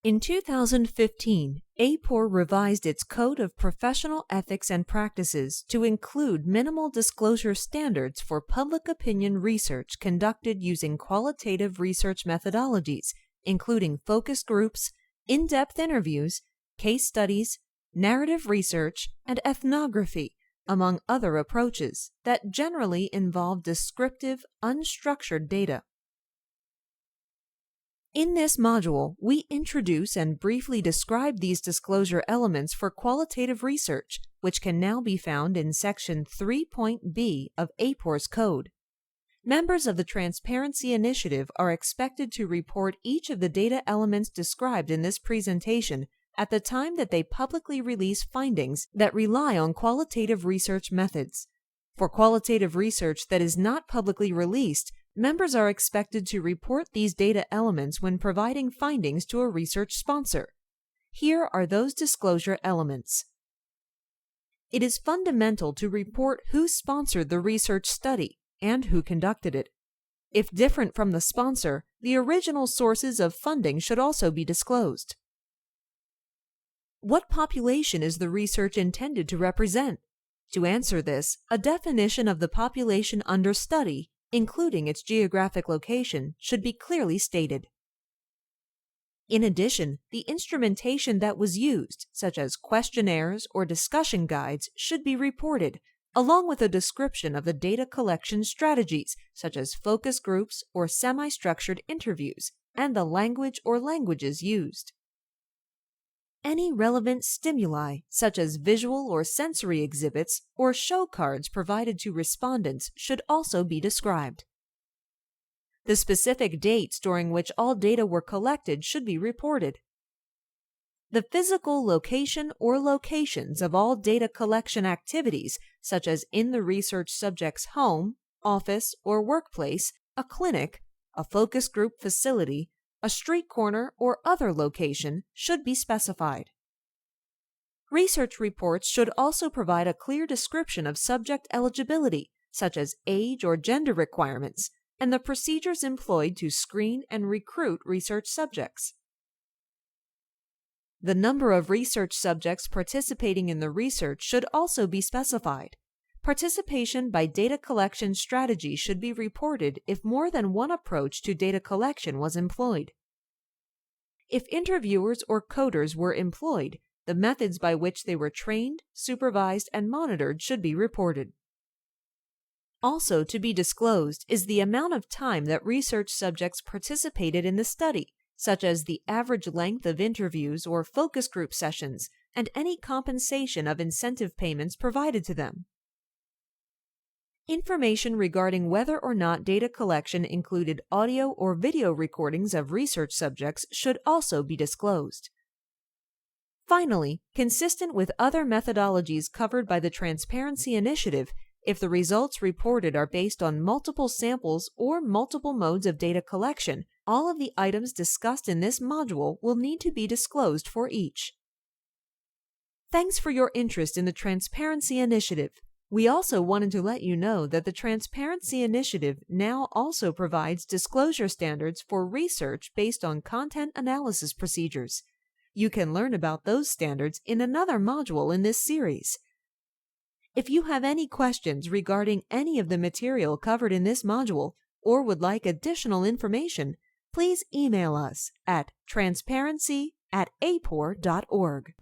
In 2015, APOR revised its Code of Professional Ethics and Practices to include minimal disclosure standards for public opinion research conducted using qualitative research methodologies, including focus groups, in-depth interviews, case studies, narrative research, and ethnography, among other approaches that generally involve descriptive, unstructured data. In this module, we introduce and briefly describe these disclosure elements for qualitative research, which can now be found in Section 3.b of APOR's code. Members of the Transparency Initiative are expected to report each of the data elements described in this presentation at the time that they publicly release findings that rely on qualitative research methods. For qualitative research that is not publicly released, members are expected to report these data elements when providing findings to a research sponsor. Here are those disclosure elements. It is fundamental to report who sponsored the research study and who conducted it. If different from the sponsor, the original sources of funding should also be disclosed. What population is the research intended to represent? To answer this, a definition of the population under study, including its geographic location, should be clearly stated. In addition, the instrumentation that was used, such as questionnaires or discussion guides, should be reported, along with a description of the data collection strategies, such as focus groups or semi-structured interviews, and the language or languages used. Any relevant stimuli, such as visual or sensory exhibits or show cards provided to respondents, should also be described. The specific dates during which all data were collected should be reported. The physical location or locations of all data collection activities, such as in the research subject's home, office, or workplace, a clinic, a focus group facility, a street corner, or other location, should be specified. Research reports should also provide a clear description of subject eligibility, such as age or gender requirements, and the procedures employed to screen and recruit research subjects. The number of research subjects participating in the research should also be specified. Participation by data collection strategy should be reported if more than one approach to data collection was employed. If interviewers or coders were employed, the methods by which they were trained, supervised, and monitored should be reported. Also to be disclosed is the amount of time that research subjects participated in the study, such as the average length of interviews or focus group sessions, and any compensation of incentive payments provided to them. Information regarding whether or not data collection included audio or video recordings of research subjects should also be disclosed. Finally, consistent with other methodologies covered by the Transparency Initiative, if the results reported are based on multiple samples or multiple modes of data collection, all of the items discussed in this module will need to be disclosed for each. Thanks for your interest in the Transparency Initiative. We also wanted to let you know that the Transparency Initiative now also provides disclosure standards for research based on content analysis procedures. You can learn about those standards in another module in this series. If you have any questions regarding any of the material covered in this module or would like additional information, please email us at transparency@apor.org.